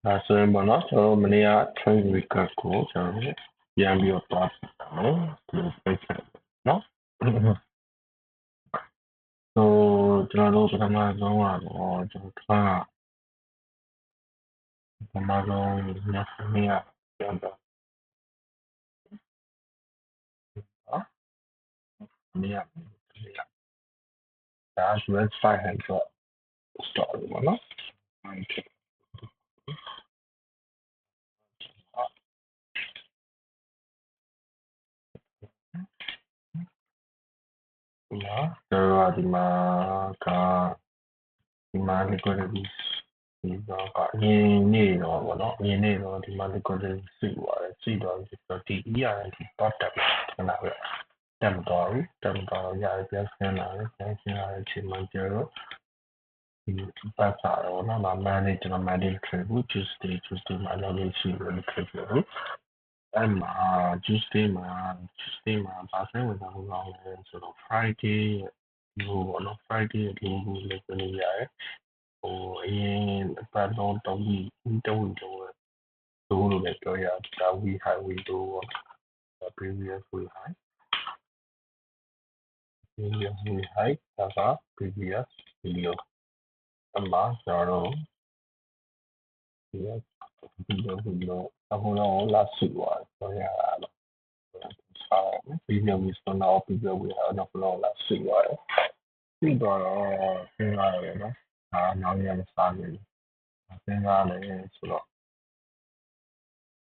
ဆိုရင်ပေါ့နော်ကျွန်တော်တို့မနေ့က train record ကိုကျွန်တော်တို့ပြန်ပြီးတော့သွားပြတာနော်ဒီပိတ်ဆက်နော် so ကျွန်တော်တို့ပထမဆုံးကတော့ကျွန်တော်ကပထမဆုံးညနေကပြန်တော့နော်နေ့ကဒါ US 500 story ပေါ့နော်နော်ဆိုတော့ဒီမှာ liquidity ဒီတော့အရင်နေ့တော့ပေါ့နော်အရင်နေ့တော့ဒီမှာ liquidity စိတ်သွားပြီဆိုတော့ဒီ ERN တော့တက်လာခဏပဲတက်မသွားဘူးတော့ရတယ်ပြန်ဆင်းလာတယ်ပြန်ဆင်းလာတဲ့အချိန်မှာကျတော့ဒီပတ်စာတော့နော်manage ကျွန်တော် manage ခဲ့ဘူး Tuesday မှာလည်းရှိလို့ခဲ့ဘူးအဲ့မှာ Tuesday မှာဘာဆိုင်ဝင်တာလို့လဲဆိုတော့ Friday လို့ပေါ့နော် Friday လို့လည်းပြောလို့ရတယ်အရင်အပတ်လုံးတုံးပြီးလို့လည်းပြောရတယ်ဒါ we highway လို့ previous we high ဒါက previous video အမှားကျွန်တော်တို့ဒီလိုအခုတော့လာစုသွားဆိုရတာတော့ပြီးဆိုတော့ပြီးဝေးတော့လာစုသွားတယ်ပြီးတော့စဉ်းစားရတယ်နော်နောက်ရမစားဘူးစဉ်းစားတယ်ဆိုတော့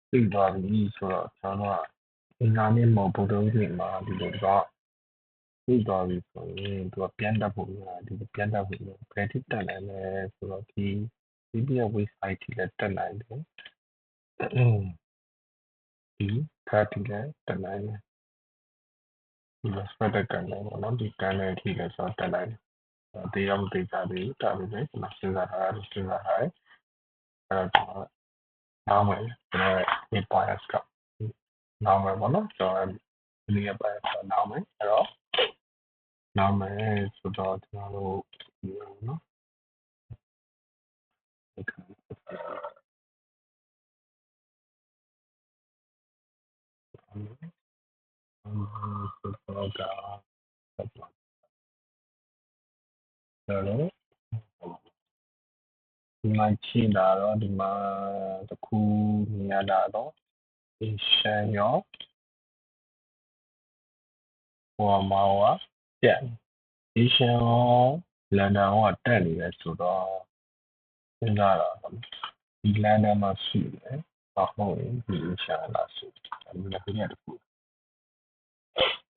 ပြီးသွားပြီဆိုတော့ကျွန်တော်ကအင်္ဂါနေ့မဟုတ်ဘူးဒီမှာဒီလိုတော့ပြီးသွားပြီဆိုရင်သူကပြန်တက်ဖို့ပြန်တက်ဖို့ဘယ်ထိတက်နိုင်လဲဆိုတော့ဒီ website ထိလည်းတက်နိုင်တယ်ဒီခါထိလည်းတက်နိုင်တယ်ဒီမှာ spread ကန်တယ်ပေါ့နော်ဒီကန်တဲ့အထိလည်းဆိုတော့တက်နိုင်တယ်တရားမသိကြသေးဘူးဒါပေမဲ့ကျွန်တော်စဉ်းစားထားတယ်အဲ့တော့နောက်မယ်ကျွန်တော်ရဲ့ bias ကနောက်မယ်ပေါ့နော်ကျွန်တော်ဒီရဲ့ bias ကနောက်မယ်အဲ့တော့နောက်မယ်ဆိုတော့ကျွန်တော်တို့ဒီနော်ဆိုတော့ဒီမှာချိလာတော့ဒီမှာတခုမြင်ရတာတော့ Asian ရောဟိုမှာတက် Asian ရော London ရောတက်နေတယ်ဆိုတော့စဉ်းစားတာဒီ London မှာရှိတယ်ဘာမှမဟုတ်ဒီ Asian လာရှိတယ်ဒါပေမဲ့ဒီနေ့တခု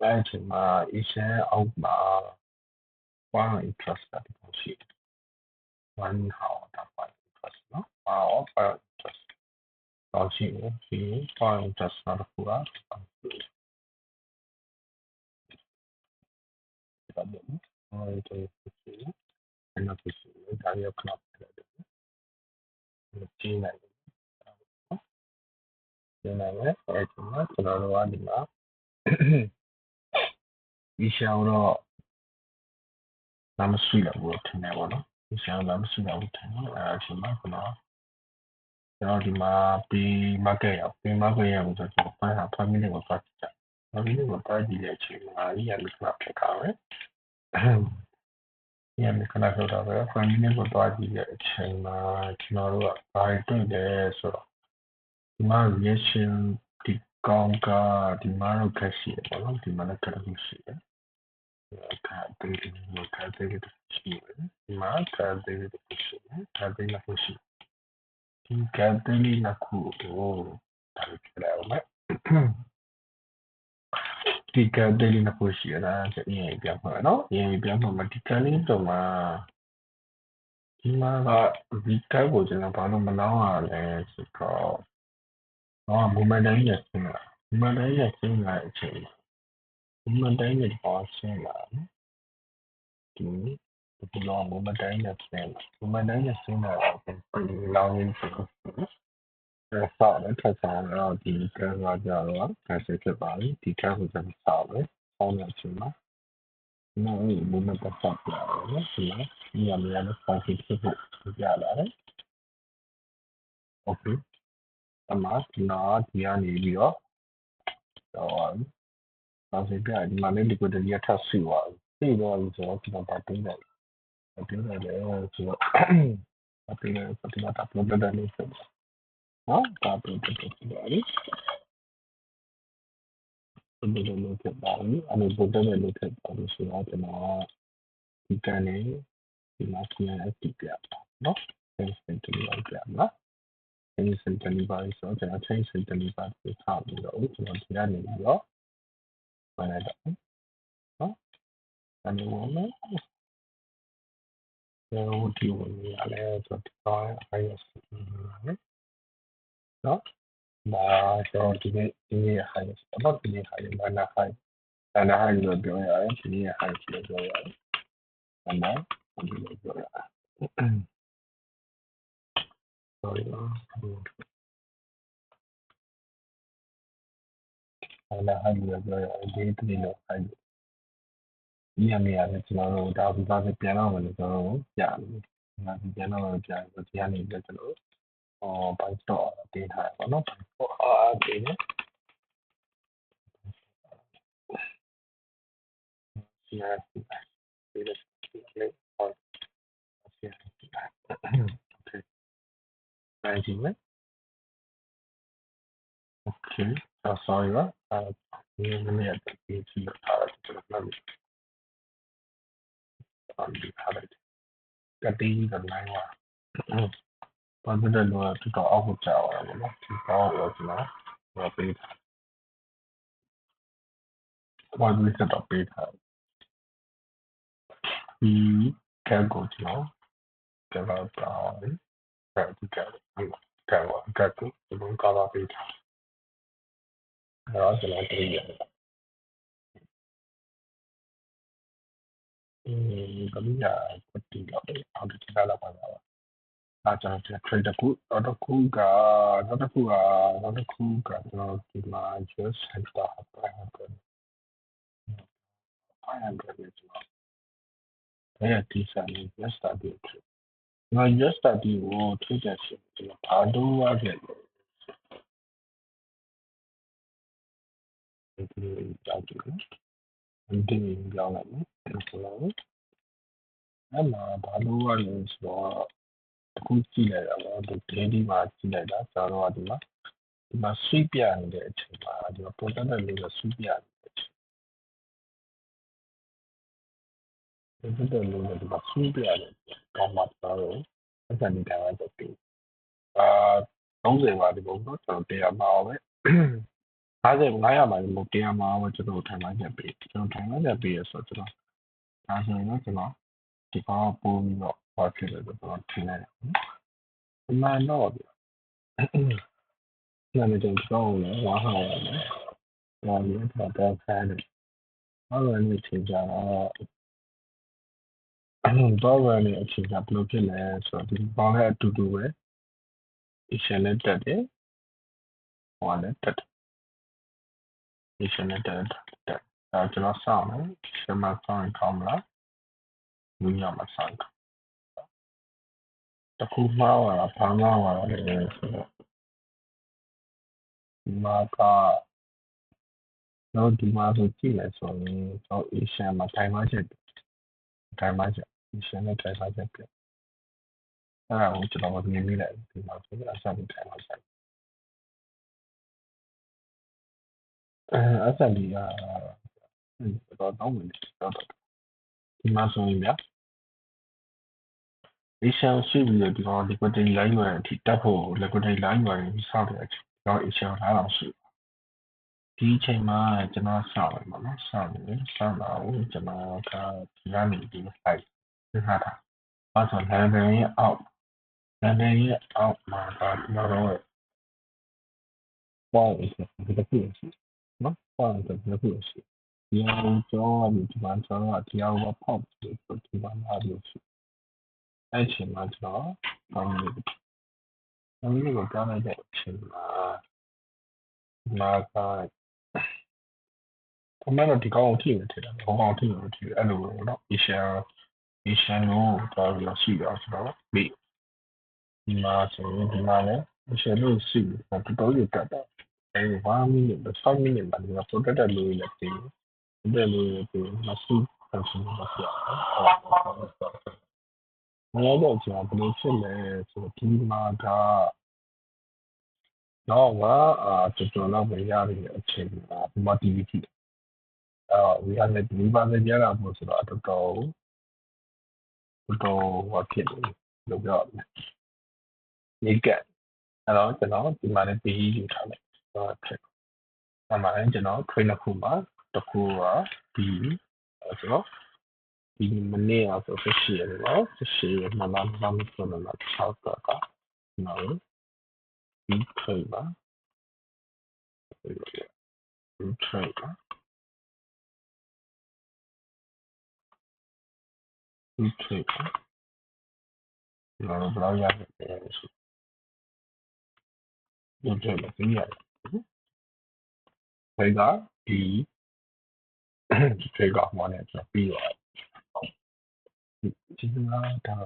အဲ့ဒီမှာ Asian အောက်မှာ foreign interest တာဒီရှိတယ် one how တာ foreign interest နော် foreign interest တော့ရှိတယ်ဒီ foreign interest တော့တခုကဒါပေါ့နော်အဲ့ဒါရှိတယ်အဲ့ဒါရှိတယ်ဒါရောခဏပြတယ်ကျင်းလိုက်နော်ကျင်းလိုက်မယ်အဲ့ဒီမှာကျွန်တော်တို့ကဒီမှာဒီရှောင်းတော့နာမရှိတော့ဘူးထင်တယ်ပေါ့နော်ဒီရှောင်းနာမရှိတော့ဘူးထင်တယ်အဲ့ဒီမှာကျွန်တော်ဒီမှာပြီး market ရောက်ပြီး market ရောက်ဆိုတော့family ကိုပတ်ကြတယ် family ကိုပတ်ကြည့်တဲ့အချိန်မှာဒီရလိခဏဖြစ်တာပဲဒီရလိခဏဖြစ်တာပဲ family ကိုပတ်ကြည့်တဲ့အချိန်မှာကျွန်တော်တို့ကဘာတွေ့လဲဆိုတော့ဒီမှာ reaction ဒီကောင်ကဒီမှာတော့ခက်ရှိတယ်ပေါ့နော်ဒီမှာလည်းခက်လို့ရှိတယ်ခက်တယ်ရှိတယ်ဒီမှာခက်တယ်ရှိတယ်ခက်တယ်လို့ရှိဒီခက်တယ်လို့ခုတော့ဒါကြည့်လိုက်အောင်ဒီကတယ်လေးနှစ်ခုရှိရတာအရင်ပြန်ဖွဲ့နော်အရင်ပြန်ဖွဲ့မှာဒီကလေးတော့မှာဒီမှာကဒီကက်ကိုကျွန်တော်ဘာလို့မလောင်းရလဲဆိုတော့မူမန်တိုင်းနဲ့ဆင်းလာမူမန်တိုင်းနဲ့ဆင်းလာတဲ့အချိန်မူမန်တိုင်းနဲ့ပေါ်ဆင်းလာဒီလောမူမန်တိုင်းနဲ့ဆင်းလာမူမန်တိုင်းနဲ့ဆင်းလာတော့ပြန်လောင်းရင်းဆိုတော့ဆောက်တယ်ထပ်ဆောင်တော့ဒီကက်ကကြတော့ခက်ဆက်ဖြစ်ပါပြီဒီကက်ကိုကျွန်တော်ဆောက်တယ်ဆောင်းတဲ့အချိန်မှာနော်ဒီမူမန်တက်ဆောက်ပြရတယ်နော်ဒီမှာနေရာများနဲ့ပေါင်းဖြစ်ဖို့ပြလာတယ် okay အမှဒီနာဒီကနေပြီးတော့နောက်ဆုံးပြဒီမှာလည်း liquidity ထပ်စီသွားပြီစီသွားပြီဆိုတော့ဒီမှာတင်းတယ်တင်းတယ်လေဆိုတော့အပြင်ကဒီမှာတပ်လို့တက်တယ်ဆိုနော်တပ်လို့တက်တယ်ဆိုတော့ဒီလိုဖြစ်ပါဘူးအဲ့လိုပုံတက်တယ်လို့ဖြစ်ပါလို့ဆိုတော့ကျွန်တော်ဒီကနေဒီမှာ CNFT ပြပါနော် Change Delivery ပြနော် Change Delivery ဆိုတော့ကျွန်တော် Change Delivery ကိုထားပြီးတော့ကျွန်တော်ဒီကနေပြီးတော့ဝင်လိုက်တော့နော်အဲ့လိုဝင်မယ်ဒီဝင်ရလဲဆိုတော့ဒီကောင် IS နော်ဒါကျွန်တော်ဒီနေ့ IS တော့ဒီနေ့ IS ဘာနာ IS ဘာနာ IS လို့ပြောရတယ်ဒီနေ့ IS လို့ပြောရတယ်ဘာနာဒီလိုပြောရတယ် sorry ဘာနာ IS လို့ပြောရတယ်ဒီနေ့လို့ IS ဒီအမေရတယ်ကျွန်တော်တို့ဒါဒီပါပဲပြန်တော့မယ်လို့ကျွန်တော်တို့ကြားတယ်။ဒါဒီပြန်တော့ကြားဆိုဒီကနေပြီးကျွန်တော်ဘိုက်တော့တင်ထားပါတော့။ဘိုက်တော့အားတင်နေ။ဆီယာဒီလိုလေးဟောဆီယာဒီโอเคနိုင်ကြည့်မယ်။ Okay sorry ပါဒီနေ့ရတဲ့ဒီစီထားတယ်ကျွန်တော်လည်းဒီထားတယ်ကတိကနိုင်ပါဘာဖြစ်တယ်လို့သူတော့အောက်ကိုကြောက်ရပါတော့ဒီကောက်တော့ကျွန်တော်ပေးထားဘာလို့စတော့ပေးထားဒီကံကိုကျွန်တော်ကဘာတော့ဒီကံကတော့ကျွန်တော်ကဘာပေးထားအဲ့တော့ကျွန်တော်တရိယာကတရိယာကတိတော့အောက်တိလာပါတော့အားကျွန်တော် trade တခုတော့ခုကကျွန်တော်ဒီမှာ just center 500ပဲကျွန်တော်အဲ့ဒီစာလေး yesterday ကျွန်တော် yesterday ကို trade တယ်ဆိုကျွန်တော်ဘာလို့ရခဲ့လဲဒီကြောက်တယ်ဒီကြောင်းလိုက်မယ်ဆိုတော့အဲ့မှာဘာလို့ရလဲဆိုတော့အခုကြည့်လိုက်တာတော့ဒီ daily မှာကြည့်လိုက်တာကျွန်တော်တို့ကဒီမှာ sweep ပြနေတဲ့အချိန်မှာဒီမှာ product လေးကို sweep ပြနေတယ်ဒီလိုလိုဒီမှာ sweep ပြရတယ်ကောင်းမှာတော့အစနေတိုင်းတော့ပြီ30ပါဒီပုံတော့ကျွန်တော်တရားမှာပဲ50 900ပါဒီပုံတရားမှာပဲကျွန်တော်ထိုင်မှချက်ပေးကျွန်တော်ထိုင်မှချက်ပေးရဆိုတော့ကျွန်တော်ဒါဆိုရင်တော့ကျွန်တော်ဒီကောင်ပို့ပြီးတော့ဟောဖြစ်လို့ကျွန်တော်ထင်လိုက်တယ်ဒီမှာတော့ဗျနာမည်ကျွန်တော်လည်းဝါဟာရတယ်ဒါလည်းတော့ဆန်းတယ်ဟုတ်တယ်နေချင်ကြတော့တော့ရနေအချိန်ကဘယ်လိုဖြစ်လဲဆိုတော့ဒီပေါင်းလည်းအတူတူပဲအရှင်လည်းတက်တယ်ဟောလည်းတက်တယ်အရှင်လည်းတက်အဲကျွန်တော်စောင့်မယ်ရှင်မစောင့်ရင်ကောင်းမလားညညမစောင့်တခုမှားတာဘာမှမလာလဲဆိုတော့ဒီမှာကတော့ဒီမှာဆိုကြည့်လဲဆိုရင်တော့အရှင်မှာထိုင်မှချက်အရှင်နဲ့ထိုင်မှချက်ပြအဲ့ဒါကိုကျွန်တော်မြင်မိလိုက်ဒီမှာဆိုတော့အစားထိုင်မှချက်အစားဒီကတော့တော့ဝင်တော့ဒီမှာဆိုရင်ဗျာအရှင်ရှိပြီးတော့ဒီကောင် liquidity line ရတဲ့အထိတက်ဖို့ liquidity line ရရင်စောင့်တဲ့အချိန်တော့အရှင်လာတော့ရှိဒီအချိန်မှာကျွန်တော်စောင့်လိုက်ပါနော်စောင့်တော့ကျွန်တော်ကဒီကနေဒီ site ပြထားတာအဲ့ဆိုလမ်းပိုင်းရဲ့အောက်မှာတော့ကျွန်တော်တို့point ဒီတစ်ခုရှိနော် point ဒီတစ်ခုရှိဒီအောင်ကျော်ပြီးဒီမှာကျွန်တော်ကဒီအောင်ဖောက်ပြီးဒီမှာလာလို့ရှိအဲ့ချိန်မှာကျွန်တော်ကောင်းနေတယ်ကိုပြောင်းလိုက်တဲ့အချိန်မှာအမှန်တော့ဒီကောင်ကိုထိနေတယ်ဟောကောင်ထိနေတယ်အဲ့လိုပေါ့နော် Asian ကိုတော့ရှိတော့ဆိုတော့ဒီမှာဆိုရင်ဒီမှာလည်း ရှယ်လို့ရှိတော်တော်ရတက်တာ1 minute 5 minute မှာဒီက protected လို့လည်းပြီးတယ်လို့ပြီးမရှိfunction မပြမရတော့ကျွန်တော်ဘယ်လိုဖြစ်လဲဆိုတော့ဒီမှာကတော့တော်တော်လောက်ပဲရတဲ့အချိန်မှာ motivity we have the deliver ရတာပေါ့ဆိုတော့တော်တော်ဟောဖြစ်တယ်လို့ပြောတယ်နေကအဲ့တော့ကျွန်တော်ဒီမှာလည်းပြီးယူထားလိုက်ဖြစ်အမှန်ကျွန်တော် train တစ်ခုမှာတစ်ခုကဒီဆိုတော့ဒီမနေ့ကဆို18ရက်နော်18ရက်မှာလာမဆိုတော့6ကနော်ဒီ train ပါဒီ train ပါဒီ train ပါနော်ဘယ်လောက်ရတယ်ဆိုဒီ train ပါပြီးရတယ်ဒါကဒီ train ကမှလည်းပြီးသွားဒီကဒါ